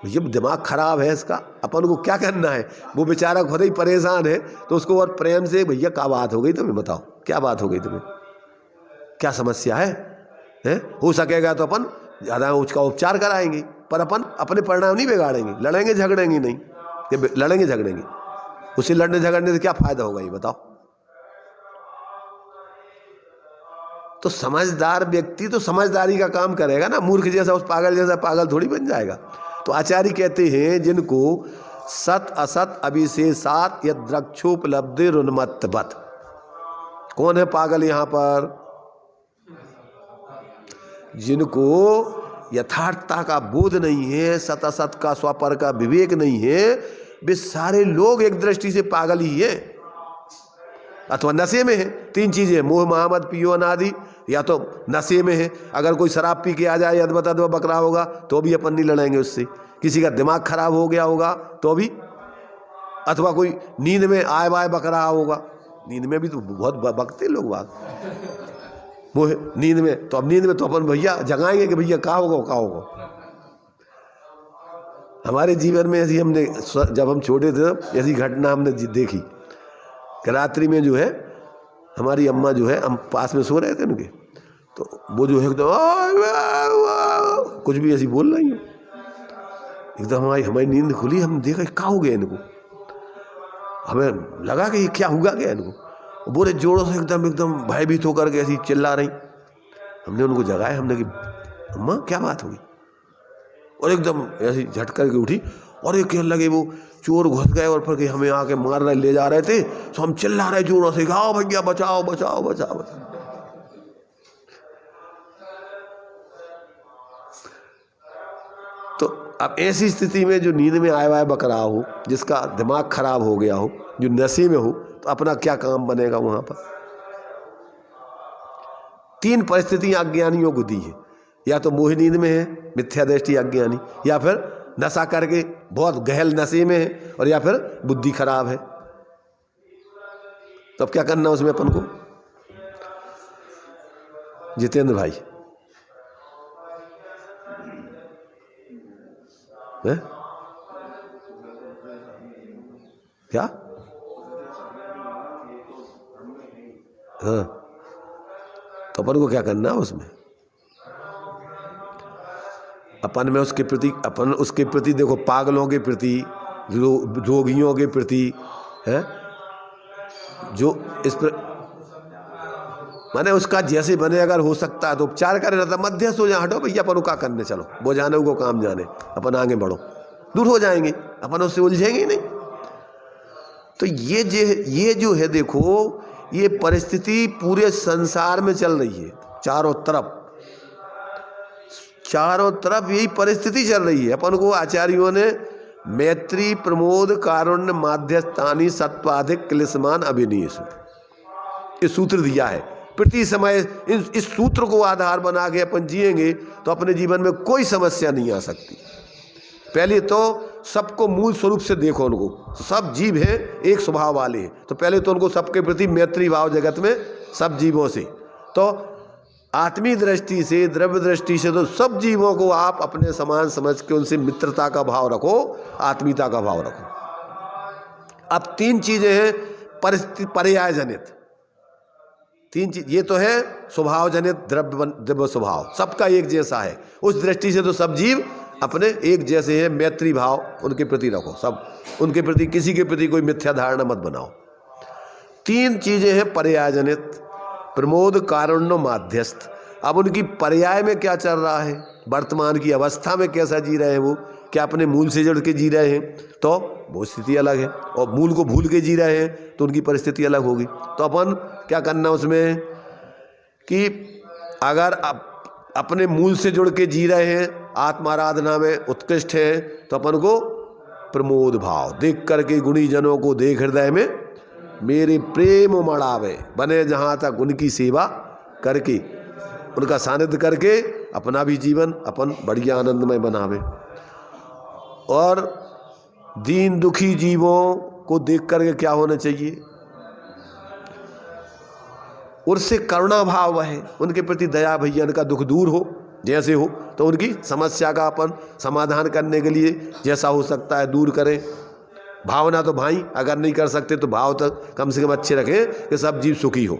A: ये दिमाग खराब है इसका, अपन को क्या करना है? वो बेचारा खुद ही परेशान है, तो उसको और प्रेम से, भैया क्या बात हो गई तुम्हें, बताओ क्या बात हो गई तुम्हें, क्या समस्या है? हो सकेगा तो अपन ज़्यादा उसका उपचार कराएंगे, पर अपन अपने परिणाम नहीं बिगाड़ेंगे, लड़ेंगे झगड़ेंगे नहीं, ये लड़ेंगे झगड़ेंगे, उससे लड़ने झगड़ने से क्या फायदा होगा ये बताओ। तो समझदार व्यक्ति तो समझदारी का काम करेगा ना, मूर्ख जैसा उस पागल जैसा पागल थोड़ी बन जाएगा। तो आचार्य कहते हैं जिनको सत असत अविशेषात यद्रक्षोपलब्धि रुन्मत्तवत्। कौन है पागल यहाँ पर? जिनको यथार्थता का बोध नहीं है, सत असत का स्वपर का विवेक नहीं है, वे सारे लोग एक दृष्टि से पागल ही है अथवा नशे में है। तीन चीजें, मोह महामद पियो अनादि, या तो नशे में है, अगर कोई शराब पी के आ जाए अदबत अदब बकरा होगा तो भी अपन नहीं लड़ेंगे उससे। किसी का दिमाग खराब हो गया होगा तो भी, अथवा कोई नींद में आए बाय बकरा होगा, नींद में भी तो बहुत बकते लोग बात, वो नींद में, तो अब नींद में तो अपन भैया जगाएंगे कि भैया क्या होगा क्या होगा। हमारे जीवन में ऐसी हमने, जब हम छोटे थे ऐसी घटना हमने देखी कि रात्रि में जो है हमारी अम्मा जो है, हम पास में सो रहे थे उनके, तो वो जो है एकदम कुछ भी ऐसी बोल रही है, एकदम हमारी नींद खुली, हम देखा क्या हो गया इनको, हमें लगा कि ये क्या हुआ क्या इनको, बोले जोरों से एकदम भयभीत होकर के ऐसी चिल्ला रही। हमने उनको जगाया, हमने कि अम्मा क्या बात हुई, और एकदम ऐसी झटकर के उठी और ये कहने लगे वो चोर घुस गए और फिर हमें आके मार रहे ले जा रहे थे, तो हम चिल्ला रहे जोरों से, आओ भैया बचाओ बचाओ बचाओ बचाओ। तो अब ऐसी स्थिति में जो नींद में आया हुआ बकरा हो, जिसका दिमाग खराब हो गया हो, जो नशे में हो, तो अपना क्या काम बनेगा वहां पर। तीन परिस्थितियां अज्ञानियों को दी है, या तो मोह नींद में है मिथ्या दृष्टि अज्ञानी, या फिर नशा करके बहुत गहल नशे में है, और या फिर बुद्धि खराब है। तो अब क्या करना उसमें अपन को? जितेंद्र भाई है? क्या? हाँ, तो अपन को क्या करना उसमें? अपन में उसके प्रति, अपन उसके प्रति देखो, पागलों के प्रति, रोगियों के प्रति है, जो इस पर माने उसका जैसे बने, अगर हो सकता है तो उपचार करे, ना तो मध्यस्थ हो जाए, हटो भैया अपन का करने चलो, वो जाने वो काम जाने, अपन आगे बढ़ो, दूर हो जाएंगे, अपन उससे उलझेंगे ही नहीं। तो ये जो है देखो, ये परिस्थिति पूरे संसार में चल रही है, चारों तरफ यही परिस्थिति चल रही है। अपन को आचार्यों ने मैत्री प्रमोद कारुण्य माध्यस्थानी सत्वाधिक क्लेशमान अभिनीयसु ये सूत्र दिया है। प्रति समय इस सूत्र को आधार बना के अपन जिएंगे तो अपने जीवन में कोई समस्या नहीं आ सकती। पहले तो सबको मूल स्वरूप से देखो, उनको सब जीव हैं, एक स्वभाव वाले हैं, तो पहले तो उनको सबके प्रति मैत्री भाव जगत में सब जीवों से, तो आत्मीय दृष्टि से, द्रव्य दृष्टि से तो सब जीवों को आप अपने समान समझ के उनसे मित्रता का भाव रखो, आत्मीयता का भाव रखो। अब तीन चीजें हैं परिस्थिति पर्याय जनित, तीन चीज, ये तो है स्वभाव जनित द्रव्य स्वभाव सबका एक जैसा है, उस दृष्टि से तो सब जीव अपने एक जैसे हैं, मैत्री भाव उनके प्रति रखो, सब उनके प्रति, किसी के प्रति कोई मिथ्या धारणा मत बनाओ। तीन चीजें हैं पर्याय जनित, प्रमोद कारुण्य माध्यस्थ। अब उनकी पर्याय में क्या चल रहा है, वर्तमान की अवस्था में कैसा जी रहे हैं वो, क्या अपने मूल से जुड़ के जी रहे हैं तो वो स्थिति अलग है, और मूल को भूल के जी रहे हैं तो उनकी परिस्थिति अलग होगी। तो अपन क्या करना उसमें कि अगर अपने मूल से जुड़ के जी रहे हैं, आत्माराधना में उत्कृष्ट है, तो अपन को प्रमोद भाव देख करके गुणी जनों को देख हृदय में मेरे प्रेम मड़ावे बने, जहाँ तक उनकी सेवा करके, उनका सानिध्य करके अपना भी जीवन अपन बढ़िया आनंदमय बनावे। और दीन दुखी जीवों को देख करके क्या होना चाहिए, उससे करुणा भाव है, उनके प्रति दया, भैया उनका दुख दूर हो, जैसे हो तो उनकी समस्या का अपन समाधान करने के लिए जैसा हो सकता है दूर करें। भावना तो भाई अगर नहीं कर सकते तो भाव तक कम से कम अच्छे रखें कि सब जीव सुखी हो,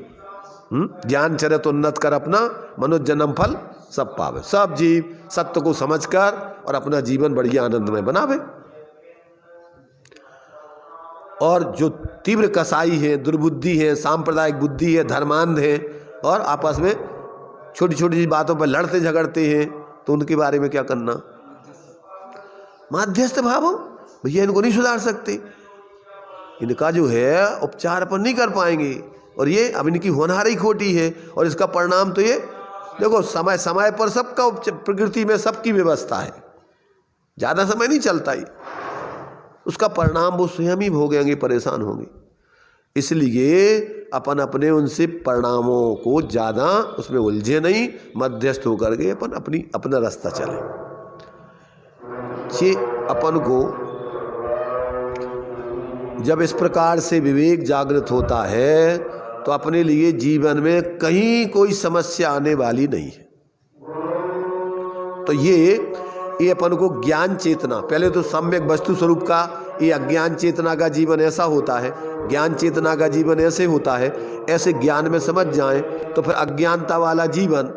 A: ज्ञान चरित उन्नत कर अपना, मनुष्य जन्म फल सब पावे। सब जीव सत्य को समझकर और अपना जीवन बढ़िया आनंदमय बनावे। और जो तीव्र कसाई है, दुर्बुद्धि है, सांप्रदायिक बुद्धि है, धर्मांध है और आपस में छोटी छोटी बातों पर लड़ते झगड़ते हैं, तो उनके बारे में क्या करना? मध्यस्थ भाव हो भैया, इनको नहीं सुधार सकते, इनका जो है उपचार अपन नहीं कर पाएंगे, और ये अब इनकी होनहारी खोटी है, और इसका परिणाम तो ये देखो, समय समय पर सबका प्रकृति में सबकी व्यवस्था है, ज़्यादा समय नहीं चलता ही, उसका परिणाम वो स्वयं ही भोगेंगे, परेशान होंगे। इसलिए अपन अपने उनसे परिणामों को ज़्यादा उसमें उलझे नहीं, मध्यस्थ होकर के अपन अपना रास्ता चले। ये अपन को जब इस प्रकार से विवेक जागृत होता है तो अपने लिए जीवन में कहीं कोई समस्या आने वाली नहीं है। तो ये अपन को ज्ञान चेतना, पहले तो सम्यक वस्तु स्वरूप का, ये अज्ञान चेतना का जीवन ऐसा होता है, ज्ञान चेतना का जीवन ऐसे होता है, ऐसे ज्ञान में समझ जाएं तो फिर अज्ञानता वाला जीवन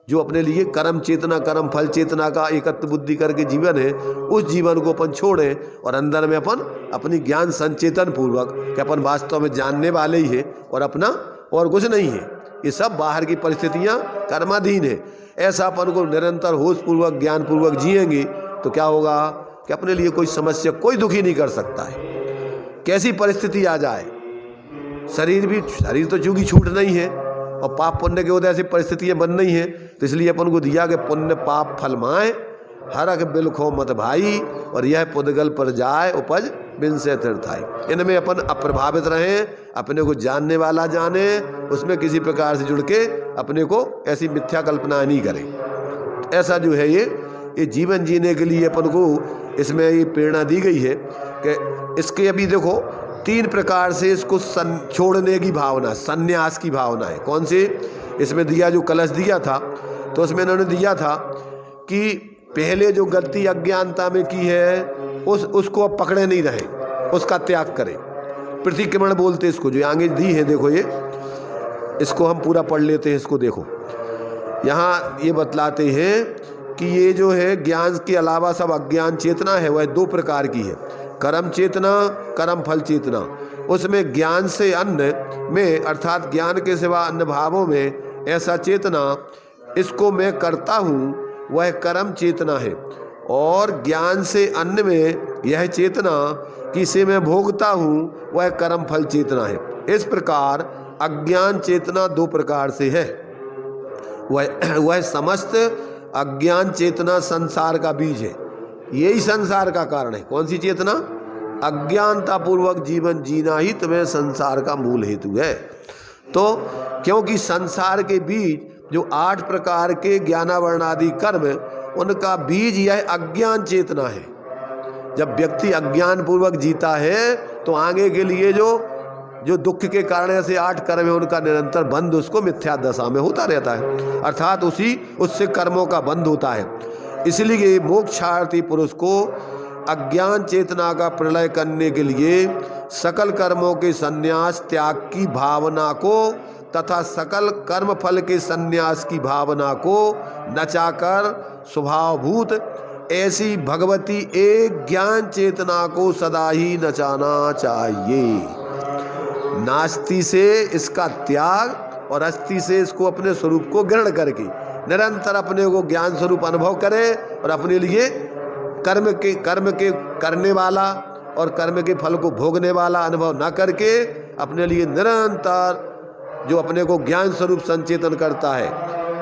A: जो अपने लिए कर्म चेतना, कर्म फल चेतना का एकत्व बुद्धि करके जीवन है, उस जीवन को अपन छोड़ें और अंदर में अपन अपनी ज्ञान संचेतन पूर्वक कि अपन वास्तव में जानने वाले ही है और अपना और कुछ नहीं है, ये सब बाहर की परिस्थितियां कर्माधीन है, ऐसा अपन को निरंतर होश पूर्वक ज्ञान पूर्वक जिएंगे तो क्या होगा कि अपने लिए कोई समस्या, कोई दुखी नहीं कर सकता है। कैसी परिस्थिति आ जाए, शरीर तो चूंकि छूट नहीं है और पाप पुण्य के उदय से परिस्थितियां बन रही हैं, तो इसलिए अपन को दिया कि पुण्य पाप फल माए, हरक बिल खो मत भाई, और यह पुद्गल पर जाए उपज बिन से तीर्थाई। इनमें अपन अप्रभावित रहें, अपने को जानने वाला जाने, उसमें किसी प्रकार से जुड़ के अपने को ऐसी मिथ्या कल्पना नहीं करें। ऐसा जो है ये जीवन जीने के लिए अपन को इसमें ये प्रेरणा दी गई है कि इसके अभी देखो 3 प्रकार से इसको छोड़ने की भावना, संन्यास की भावना है। कौन से? इसमें दिया जो कलश दिया था, तो उसमें इन्होंने दिया था कि पहले जो गलती अज्ञानता में की है उसको अब पकड़े नहीं रहे, उसका त्याग करें। प्रतिक्रमण बोलते इसको, जो आगे दी है देखो, ये इसको हम पूरा पढ़ लेते हैं। इसको देखो, यहाँ ये बतलाते हैं कि ये जो है ज्ञान के अलावा सब अज्ञान चेतना है, वह 2 प्रकार की है, कर्म चेतना, कर्म फल चेतना। उसमें ज्ञान से अन्न में, अर्थात ज्ञान के सिवा अन्य भावों में ऐसा चेतना, इसको मैं करता हूँ, वह कर्म चेतना है, और ज्ञान से अन्न में यह चेतना कि इसे मैं भोगता हूँ, वह कर्म फल चेतना है। इस प्रकार अज्ञान चेतना 2 प्रकार से है। वह समस्त अज्ञान चेतना संसार का बीज है, यही संसार का कारण है। कौन सी चेतना? अज्ञानता पूर्वक जीवन जीना ही तुम्हें संसार का मूल हेतु है। तो क्योंकि संसार के बीज जो 8 प्रकार के ज्ञानावरणादि कर्म, उनका बीज यह अज्ञान चेतना है। जब व्यक्ति अज्ञान पूर्वक जीता है तो आगे के लिए जो दुख के कारण ऐसे 8 कर्म है, उनका निरंतर बंध उसको मिथ्या दशा में होता रहता है, अर्थात उससे कर्मों का बंध होता है। इसलिए मोक्षार्थी पुरुष को अज्ञान चेतना का प्रलय करने के लिए सकल कर्मों के संन्यास त्याग की भावना को तथा सकल कर्म फल के संन्यास की भावना को नचाकर स्वभावभूत ऐसी भगवती एक ज्ञान चेतना को सदा ही नचाना चाहिए। नास्ति से इसका त्याग और अस्थि से इसको अपने स्वरूप को ग्रहण करके निरंतर अपने को ज्ञान स्वरूप अनुभव करे, और अपने लिए कर्म के करने वाला और कर्म के फल को भोगने वाला अनुभव न करके अपने लिए निरंतर जो अपने को ज्ञान स्वरूप संचेतन करता है,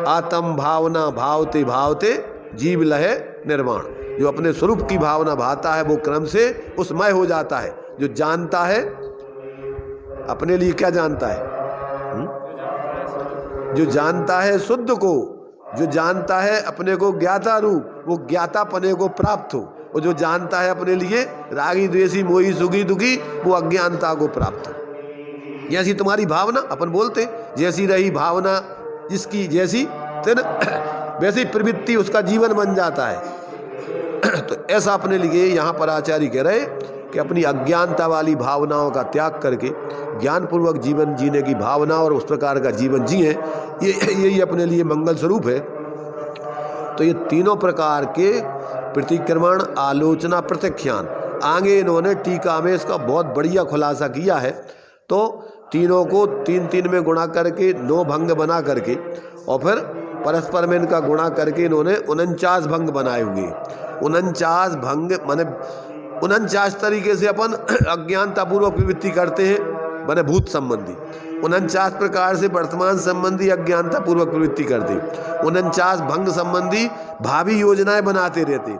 A: आत्म भावना भावते भावते जीव लहे निर्माण, जो अपने स्वरूप की भावना भाता है वो क्रम से उसमय हो जाता है। जो जानता है अपने लिए, क्या जानता है? जो जानता है शुद्ध को, जो जानता है अपने को ज्ञाता रूप, वो ज्ञाता पने को प्राप्त हो, और जो जानता है अपने लिए रागी द्वेषी मोही सुखी दुखी, वो अज्ञानता को प्राप्त हो। जैसी तुम्हारी भावना, अपन बोलते जैसी रही भावना जिसकी जैसी वैसी प्रवृत्ति उसका जीवन बन जाता है। तो ऐसा अपने लिए यहाँ पर आचार्य कह रहे कि अपनी अज्ञानता वाली भावनाओं का त्याग करके ज्ञानपूर्वक जीवन जीने की भावना और उस प्रकार का जीवन जिए, यही अपने लिए मंगल स्वरूप है। तो ये तीनों प्रकार के प्रतिक्रमण, आलोचना, प्रत्याख्यान आगे इन्होंने टीका में इसका बहुत बढ़िया खुलासा किया है। तो तीनों को 3 में गुणा करके 9 भंग बना करके और फिर परस्पर में इनका गुणा करके इन्होंने 49 भंग बनाए होंगे। 49 भंग माने 49 तरीके से अपन अज्ञानतापूर्वक प्रवृत्ति करते हैं, माने भूत संबंधी। 49 प्रकार से वर्तमान संबंधी अज्ञानतापूर्वक प्रवृत्ति करते, 49 भंग संबंधी भावी योजनाएं बनाते रहते।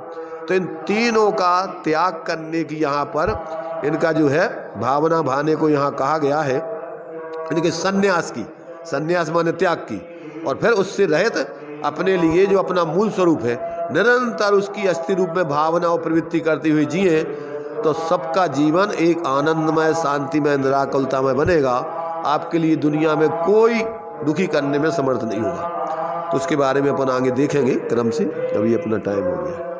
A: तो इन तीनों का त्याग करने की यहाँ पर इनका जो है भावना भाने को यहाँ कहा गया है, इनके संन्यास की, संन्यास माने त्याग की, और फिर उससे रहित अपने लिए जो अपना मूल स्वरूप है निरंतर उसकी अस्थि रूप में भावना और प्रवृत्ति करते हुए जिए, तो सबका जीवन एक आनंदमय, शांतिमय, निराकुलतामय बनेगा। आपके लिए दुनिया में कोई दुखी करने में समर्थ नहीं होगा। तो उसके बारे में अपन आगे देखेंगे क्रम से। अभी अपना टाइम हो गया।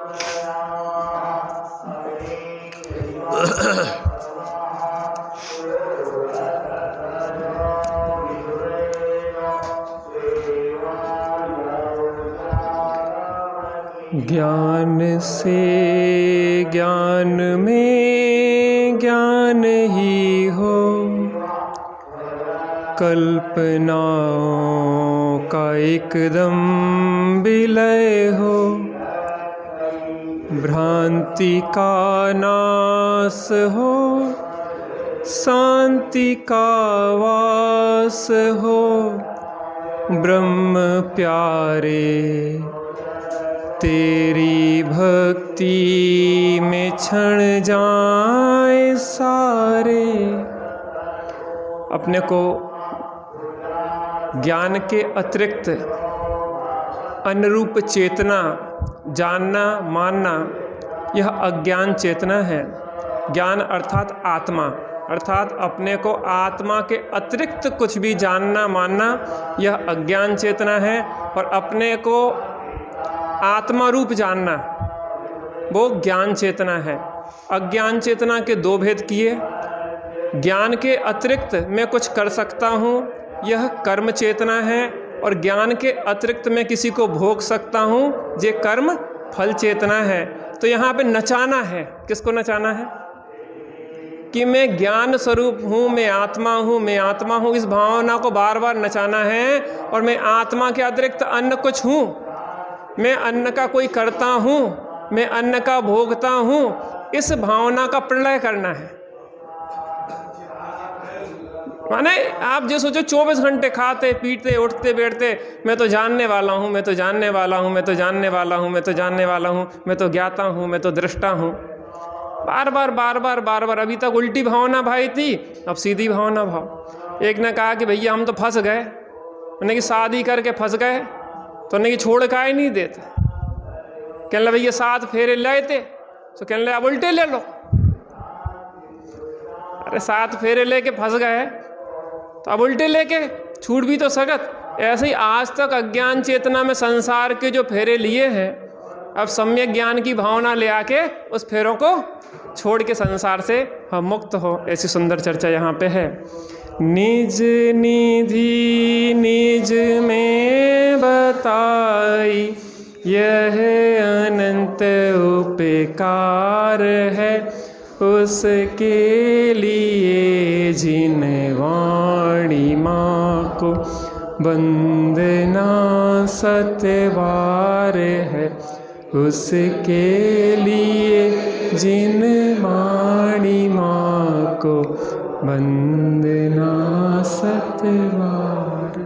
B: ज्ञान से ज्ञान में ज्ञान ही हो, कल्पनाओं का एकदम विलय हो, भ्रांति का नाश हो, शांति का वास हो, ब्रह्म प्यारे तेरी भक्ति में क्षण जाए सारे। अपने को ज्ञान के अतिरिक्त अनुरूप चेतना जानना मानना, यह अज्ञान चेतना है। ज्ञान अर्थात आत्मा, अर्थात अपने को आत्मा के अतिरिक्त कुछ भी जानना मानना, यह अज्ञान चेतना है। और अपने को आत्मा रूप जानना, वो ज्ञान चेतना है। अज्ञान चेतना के 2 भेद किए। ज्ञान के अतिरिक्त मैं कुछ कर सकता हूँ, यह कर्म चेतना है। और ज्ञान के अतिरिक्त मैं किसी को भोग सकता हूँ, ये कर्म फल चेतना है। तो यहाँ पे नचाना है, किसको नचाना है? कि मैं ज्ञान स्वरूप हूँ, मैं आत्मा हूँ, मैं आत्मा हूँ, इस भावना को बार बार नचाना है। और मैं आत्मा के अतिरिक्त अन्य कुछ हूँ, मैं अन्न का कोई करता हूँ, मैं अन्न का भोगता हूँ, इस भावना का प्रलय करना है। माने आप जो सोचो 24 घंटे खाते पीते उठते बैठते, मैं तो जानने वाला हूँ, मैं तो जानने वाला हूँ, मैं तो जानने वाला हूँ, मैं तो जानने वाला हूँ, मैं तो ज्ञाता हूँ, मैं तो दृष्टा हूँ। बार बार बार बार बार बार। अभी तक उल्टी भावना भाई थी, अब सीधी भावना भाव। एक ने कहा कि भैया हम तो फंस गए, उन्होंने कि शादी करके फंस गए, तो उन्हें कि छोड़ का ही नहीं देते। कहने लगे भैया 7 फेरे लाए थे, तो कहने लगे अब उल्टे ले लो। अरे 7 फेरे लेके फंस गए तो अब उल्टे लेके छूट भी तो सकत। ऐसे ही आज तक अज्ञान चेतना में संसार के जो फेरे लिए हैं, अब सम्यक ज्ञान की भावना ले आके उस फेरों को छोड़ के संसार से हम मुक्त हो। ऐसी सुंदर चर्चा यहाँ पे है। निज निधि निज में बताई, यह अनंत उपकार है, उसके लिए जिन वाणी माँ को वंदना सतवार है, उसके लिए जिन वाणी माँ को वंदना सतवार।